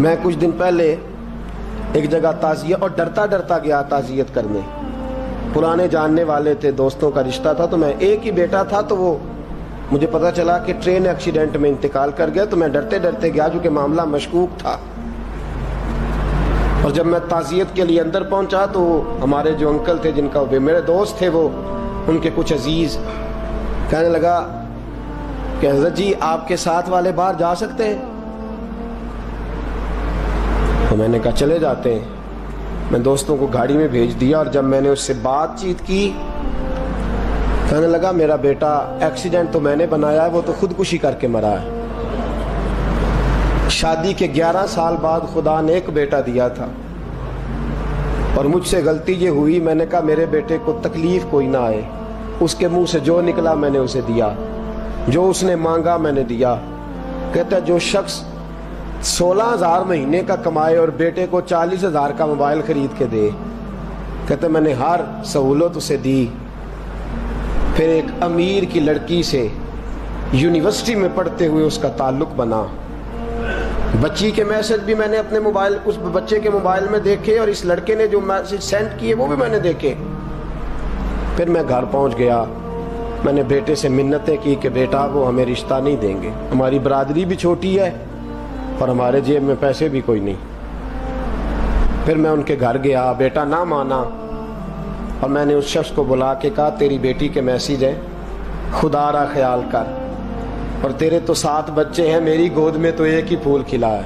میں کچھ دن پہلے ایک جگہ تعزیت اور ڈرتا ڈرتا گیا تعزیت کرنے. پرانے جاننے والے تھے, دوستوں کا رشتہ تھا, تو میں ایک ہی بیٹا تھا, تو وہ مجھے پتا چلا کہ ٹرین ایکسیڈنٹ میں انتقال کر گیا. تو میں ڈرتے ڈرتے گیا جو کہ معاملہ مشکوک تھا. اور جب میں تعزیت کے لیے اندر پہنچا تو ہمارے جو انکل تھے, جن کا میرے دوست تھے, وہ ان کے کچھ عزیز کہنے لگا کہ حضرت جی آپ کے ساتھ والے باہر جا سکتے ہیں؟ تو میں نے کہا چلے جاتے ہیں. میں دوستوں کو گاڑی میں بھیج دیا, اور جب میں نے اس سے بات چیت کی, کہنے لگا میرا بیٹا ایکسیڈنٹ تو میں نے بنایا ہے, وہ تو خودکشی کر کے مرا ہے. شادی کے 11 سال بعد خدا نے ایک بیٹا دیا تھا, اور مجھ سے غلطی یہ ہوئی, میں نے کہا میرے بیٹے کو تکلیف کوئی نہ آئے. اس کے منہ سے جو نکلا میں نے اسے دیا, جو اس نے مانگا میں نے دیا. کہتا ہے جو شخص 16,000 مہینے کا کمائے اور بیٹے کو 40,000 کا موبائل خرید کے دے, کہتا ہے میں نے ہر سہولت اسے دی. پھر ایک امیر کی لڑکی سے یونیورسٹی میں پڑھتے ہوئے اس کا تعلق بنا. بچی کے میسج بھی میں نے اپنے موبائل, اس بچے کے موبائل میں دیکھے, اور اس لڑکے نے جو میسج سینڈ کیے وہ بھی میں نے دیکھے. پھر میں گھر پہنچ گیا, میں نے بیٹے سے منتیں کی کہ بیٹا وہ ہمیں رشتہ نہیں دیں گے, ہماری برادری بھی چھوٹی ہے اور ہمارے جیب میں پیسے بھی کوئی نہیں. پھر میں ان کے گھر گیا, بیٹا نہ مانا, اور میں نے اس شخص کو بلا کے کہا تیری بیٹی کے میسیج ہیں, خدا را خیال کر, اور تیرے تو 7 بچے ہیں, میری گود میں تو ایک ہی پھول کھلا ہے,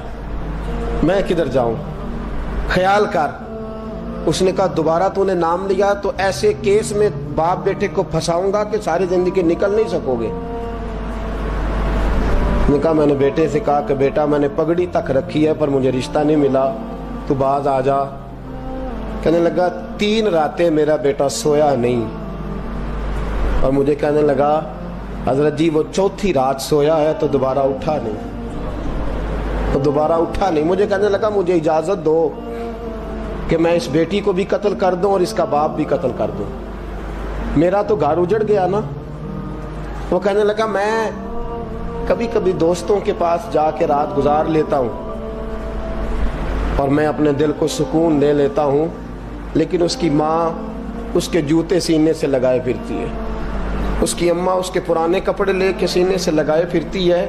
میں کدھر جاؤں, خیال کر. اس نے کہا دوبارہ تو نے نام لیا تو ایسے کیس میں باپ بیٹے کو پھنساؤں گا کہ ساری زندگی نکل نہیں سکو گے. نے کہا میں نے بیٹے سے کہا کہ بیٹا میں نے پگڑی تک رکھی ہے پر مجھے رشتہ نہیں ملا, تو باز آ جا. کہنے لگا 3 راتیں میرا بیٹا سویا نہیں, اور مجھے کہنے لگا حضرت جی وہ 4تھی رات سویا ہے تو دوبارہ اٹھا نہیں. مجھے کہنے لگا مجھے اجازت دو کہ میں اس بیٹی کو بھی قتل کر دوں اور اس کا باپ بھی قتل کر دوں, میرا تو گھر اجڑ گیا نا. وہ کہنے لگا میں کبھی کبھی دوستوں کے پاس جا کے رات گزار لیتا ہوں اور میں اپنے دل کو سکون دے لیتا ہوں, لیکن اس کی ماں اس کے جوتے سینے سے لگائے پھرتی ہے, اس کی اماں اس کے پرانے کپڑے لے کے سینے سے لگائے پھرتی ہے.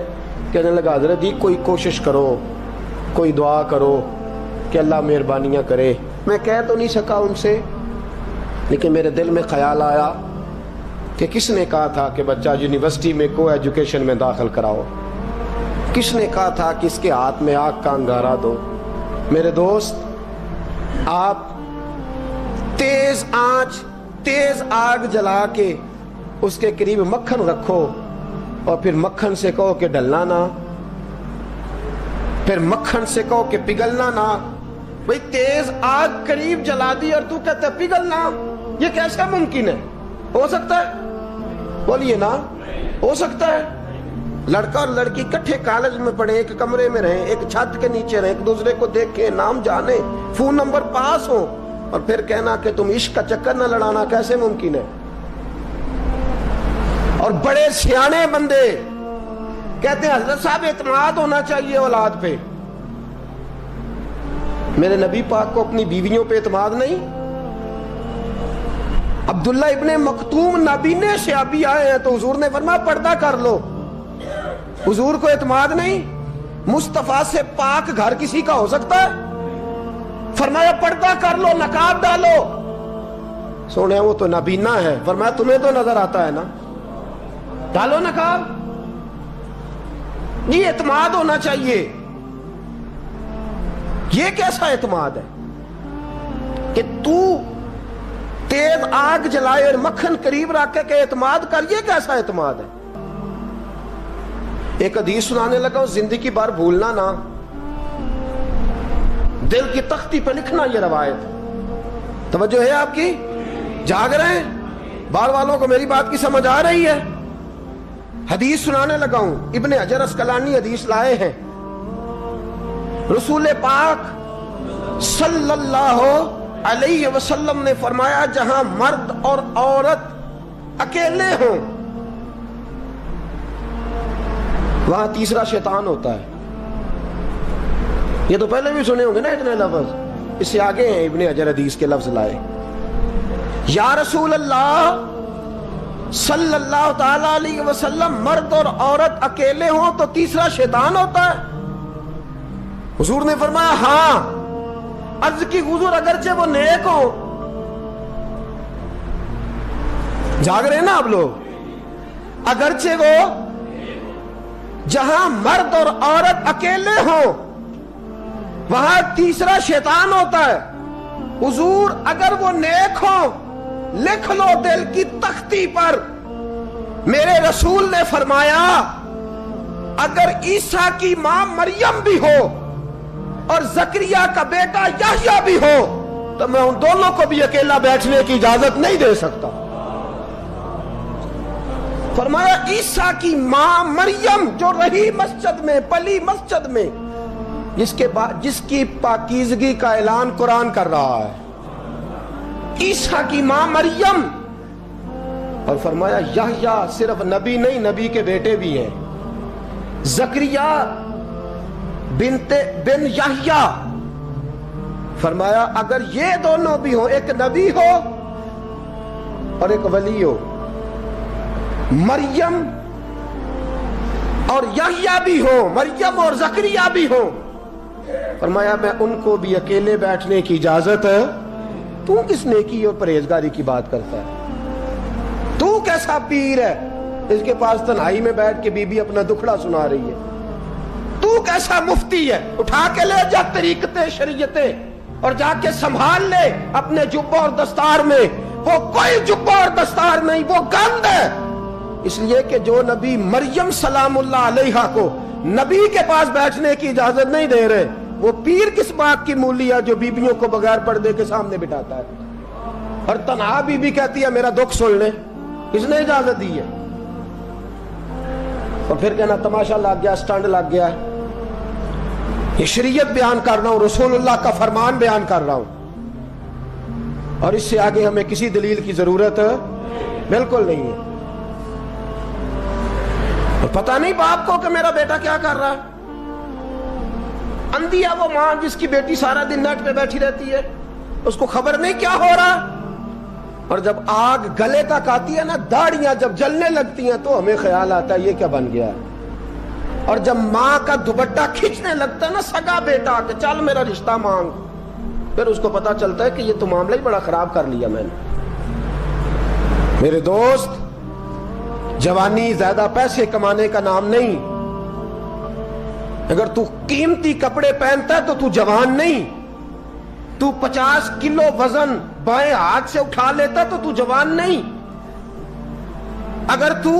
کہنے لگا حضرت جی کوئی کوشش کرو, کوئی دعا کرو کہ اللہ مہربانیاں کرے. میں کہہ تو نہیں سکا ان سے, لیکن میرے دل میں خیال آیا کہ کس نے کہا تھا کہ بچہ یونیورسٹی میں کو ایجوکیشن میں داخل کراؤ, کس نے کہا تھا کہ اس کے ہاتھ میں آگ کا انگارہ دو. میرے دوست, آپ تیز آنچ تیز آگ جلا کے اس کے قریب مکھن رکھو, اور پھر مکھن سے کہو کہ ڈلنا نہ, پھر مکھن سے کہو کہ پگھلنا نہ. بھئی تیز آگ قریب جلا دی اور تو کہتا ہے پگھلنا, یہ کیسا ممکن ہے؟ ہو سکتا ہے؟ بولیے نا, ہو سکتا ہے؟ لڑکا اور لڑکی کٹھے کالج میں پڑھیں, ایک کمرے میں رہیں, ایک چھت کے نیچے رہیں, ایک دوسرے کو دیکھیں, نام جانیں, فون نمبر پاس ہو, اور پھر کہنا کہ تم عشق کا چکر نہ لڑانا, کیسے ممکن ہے؟ اور بڑے سیانے بندے کہتے ہیں حضرت صاحب اعتماد ہونا چاہیے اولاد پہ. میرے نبی پاک کو اپنی بیویوں پہ اعتماد نہیں؟ عبداللہ ابن مکتوم نابینے سے ابھی آئے ہیں تو حضور نے فرمایا پردہ کر لو, حضور کو اعتماد نہیں؟ مصطفیٰ سے پاک گھر کسی کا ہو سکتا ہے؟ فرمایا پردہ کر لو, نقاب ڈالو. سونے وہ تو نابینا ہے, فرمایا تمہیں تو نظر آتا ہے نا, ڈالو نقاب. یہ اعتماد ہونا چاہیے. یہ کیسا اعتماد ہے کہ تو تیز آگ جلائے اور مکھن قریب رکھ کے اعتماد کر, یہ کیسا اعتماد ہے؟ ایک حدیث سنانے لگا ہوں, زندگی بھر بھولنا نہ, دل کی تختی پہ لکھنا یہ روایت. توجہ ہے آپ کی؟ جاگ رہے ہیں؟ باہر والوں کو میری بات کی سمجھ آ رہی ہے؟ حدیث سنانے لگا ہوں, ابن حجر اسقلانی حدیث لائے ہیں. رسول پاک صلی اللہ علیہ وسلم نے فرمایا جہاں مرد اور عورت اکیلے ہوں وہاں تیسرا شیطان ہوتا ہے. یہ تو پہلے بھی سنے ہوں گے نا اتنے لفظ. اس سے آگے ہیں ابن حجر حدیث کے لفظ لائے. یا رسول اللہ صلی اللہ تعالی علیہ وسلم، مرد اور عورت اکیلے ہوں تو تیسرا شیطان ہوتا ہے؟ حضور نے فرمایا ہاں. عرض کی حضور اگرچہ وہ نیک ہو. جاگ رہے ہیں نا آپ لوگ؟ اگرچہ وہ جہاں مرد اور عورت اکیلے ہوں وہاں تیسرا شیطان ہوتا ہے. حضور اگر وہ نیک ہو لکھ لو دل کی تختی پر. میرے رسول نے فرمایا اگر عیسیٰ کی ماں مریم بھی ہو اور زکریا کا بیٹا یحییٰ بھی ہو تو میں ان دونوں کو بھی اکیلا بیٹھنے کی اجازت نہیں دے سکتا. فرمایا عیسیٰ کی ماں مریم جو رہی مسجد میں، پلی مسجد میں، جس کی پاکیزگی کا اعلان قرآن کر رہا ہے، عیسیٰ کی ماں مریم. اور فرمایا یحییٰ صرف نبی نہیں، نبی کے بیٹے بھی ہیں. زکریا بن یحییٰ. فرمایا اگر یہ دونوں بھی ہوں، ایک نبی ہو اور ایک ولی ہو، مریم اور یحییٰ بھی ہو، مریم اور زکریا بھی ہو، فرمایا میں ان کو بھی اکیلے بیٹھنے کی اجازت ہے. تو کس نیکی اور پرہیزگاری کی بات کرتا ہے؟ تو کیسا پیر ہے اس کے پاس تنہائی میں بیٹھ کے بی بی اپنا دکھڑا سنا رہی ہے؟ تو کیسا مفتی ہے؟ اٹھا کے لے جا طریقتیں شریعتیں اور جا کے سنبھال لے اپنے جبہ اور دستار میں. وہ کوئی جبہ اور دستار نہیں، وہ گند ہے. اس لیے کہ جو نبی مریم سلام اللہ علیہا کو نبی کے پاس بیٹھنے کی اجازت نہیں دے رہے، وہ پیر کس بات کی مولی ہے جو بیبیوں کو بغیر پردے کے سامنے بٹھاتا ہے؟ اور تنہا بی بی کہتی ہے میرا دکھ سن لے، اس نے اجازت دی ہے. اور پھر کہنا تماشا لگ گیا، سٹنڈ لگ گیا. یہ شریعت بیان کر رہا ہوں، رسول اللہ کا فرمان بیان کر رہا ہوں، اور اس سے آگے ہمیں کسی دلیل کی ضرورت بالکل نہیں ہے. پتہ نہیں باپ کو کہ میرا بیٹا کیا کر رہا ہے. اندھی ہے وہ ماں جس کی بیٹی سارا دن نیٹ پہ بیٹھی رہتی ہے، اس کو خبر نہیں کیا ہو رہا. اور جب آگ گلے تک آتی ہے نا، داڑیاں جب جلنے لگتی ہیں تو ہمیں خیال آتا ہے یہ کیا بن گیا ہے. اور جب ماں کا دوپٹہ کھینچنے لگتا ہے نا سگا بیٹا کہ چل میرا رشتہ مانگ، پھر اس کو پتا چلتا ہے کہ یہ تو معاملہ ہی بڑا خراب کر لیا میں نے. میرے دوست، جوانی زیادہ پیسے کمانے کا نام نہیں. اگر تو قیمتی کپڑے پہنتا ہے تو تو جوان نہیں. تو 50 کلو وزن بائیں ہاتھ سے اٹھا لیتا تو تو جوان نہیں. اگر تو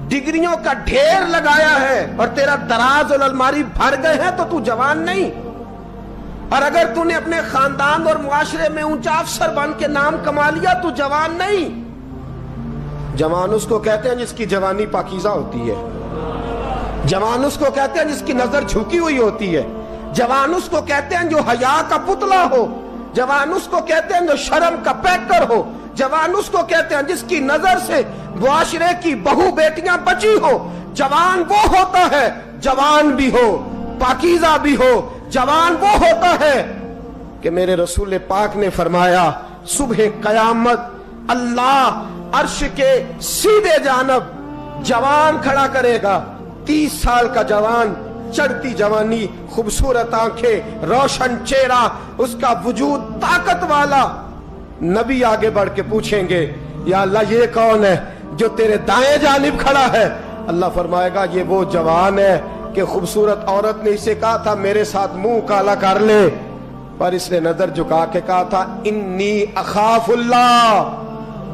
ڈگریوں کا ڈھیر لگایا ہے اور تیرا دراز اور الماری بھر گئے ہیں تو تو جوان نہیں. اور اگر تو نے اپنے خاندان اور معاشرے میں اونچا افسر بن کے نام کما لیا تو جوان نہیں. جوان اس کو کہتے ہیں جس کی جوانی پاکیزہ ہوتی ہے. جوان اس کو کہتے ہیں جس کی نظر جھکی ہوئی ہوتی ہے. جوان اس کو کہتے ہیں جو حیا کا پتلا ہو. جوان اس کو کہتے ہیں جو شرم کا پیکر ہو. جوان اس کو کہتے ہیں جس کی نظر سے معاشرے کی بہو بیٹیاں بچی ہو. جوان وہ ہوتا ہے، جوان بھی ہو پاکیزہ بھی ہو. جوان وہ ہوتا ہے کہ میرے رسول پاک نے فرمایا صبح قیامت اللہ عرش کے سیدھے جانب جوان کھڑا کرے گا. 30 سال کا جوان، چڑھتی جوانی، خوبصورت آنکھیں، روشن چہرہ، اس کا وجود طاقت والا. نبی آگے بڑھ کے پوچھیں گے یا اللہ یہ کون ہے جو تیرے دائیں جانب کھڑا ہے؟ اللہ فرمائے گا یہ وہ جوان ہے کہ خوبصورت عورت نے اسے کہا تھا میرے ساتھ منہ کالا کر لے، پر اس نے نظر جھکا کے کہا تھا انی اخاف اللہ.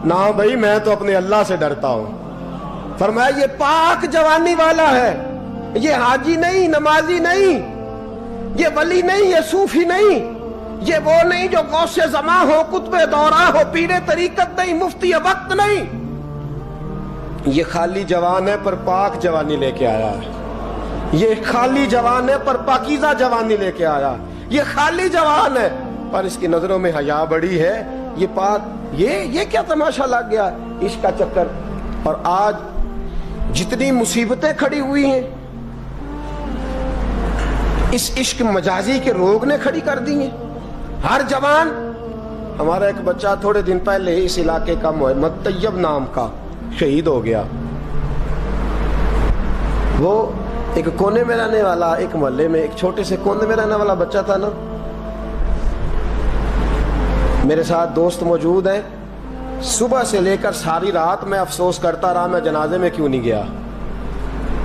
نہ بھائی میں تو اپنے اللہ سے ڈرتا ہوں. فرمایا یہ پاک جوانی والا ہے، یہ حاجی نہیں، نمازی نہیں، یہ ولی نہیں، یہ صوفی نہیں، یہ وہ نہیں جو غوث زماں ہو، قطب دورہ ہو، پیر طریقت نہیں، مفتی وقت نہیں. یہ خالی جوان ہے پر پاک جوانی لے کے آیا ہے. یہ خالی جوان ہے پر پاکیزہ جوانی لے کے آیا. یہ خالی جوان ہے پر اس کی نظروں میں حیا بڑی ہے. یہ پاک، یہ کیا تماشا لگ گیا عشق کا چکر. اور آج جتنی مصیبتیں کھڑی ہوئی ہیں اس عشق مجازی کے روگ نے کھڑی کر دی ہیں. ہر جوان. ہمارا ایک بچہ تھوڑے دن پہلے اس علاقے کا محمد طیب نام کا شہید ہو گیا. وہ ایک کونے میں رہنے والا, ایک محلے میں ایک چھوٹے سے کونے میں رہنے والا بچہ تھا نا. میرے ساتھ دوست موجود ہیں. صبح سے لے کر ساری رات میں افسوس کرتا رہا میں جنازے میں کیوں نہیں گیا,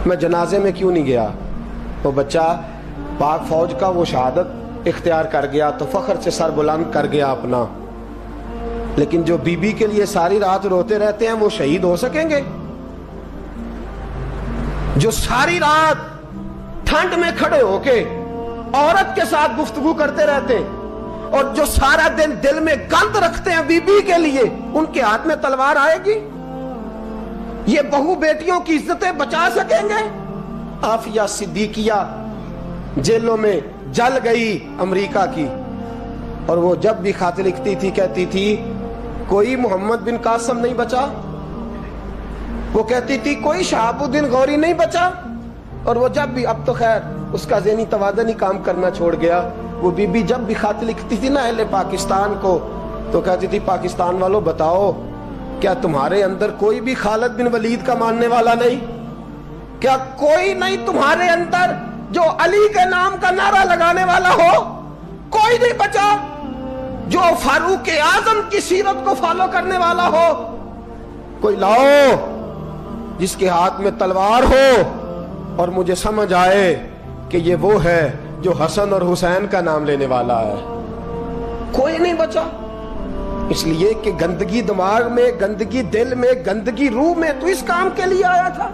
میں جنازے میں کیوں نہیں گیا. وہ بچہ پاک فوج کا وہ شہادت اختیار کر گیا تو فخر سے سر بلند کر گیا اپنا. لیکن جو بی بی کے لیے ساری رات روتے رہتے ہیں وہ شہید ہو سکیں گے؟ جو ساری رات ٹھنڈ میں کھڑے ہو کے عورت کے ساتھ گفتگو کرتے رہتے ہیں اور جو سارا دن دل میں گند رکھتے ہیں بی بی کے لیے, ان کے ہاتھ میں تلوار آئے گی؟ یہ بہو بیٹیوں کی عزتیں بچا سکیں گے؟ عافیہ صدیقیہ جیلوں میں جل گئی امریکہ کی, اور وہ جب بھی خط لکھتی تھی کہتی تھی کوئی محمد بن قاسم نہیں بچا, وہ کہتی تھی کوئی شہاب الدین غوری نہیں بچا. اور وہ جب بھی, اب تو خیر اس کا ذہنی توازن ہی کام کرنا چھوڑ گیا, وہ بی بی جب بھی خط لکھتی تھی نا اہل پاکستان کو تو کہتی تھی پاکستان والوں بتاؤ کیا تمہارے اندر کوئی بھی خالد بن ولید کا ماننے والا نہیں؟ کیا کوئی نہیں تمہارے اندر جو علی کے نام کا نعرہ لگانے والا ہو؟ کوئی نہیں بچا جو فاروق اعظم کی سیرت کو فالو کرنے والا ہو؟ کوئی لاؤ جس کے ہاتھ میں تلوار ہو اور مجھے سمجھ آئے کہ یہ وہ ہے جو حسن اور حسین کا نام لینے والا ہے. کوئی نہیں بچا. اس لیے کہ گندگی دماغ میں, گندگی دل میں, گندگی روح میں تو اس کام کے لیے آیا تھا.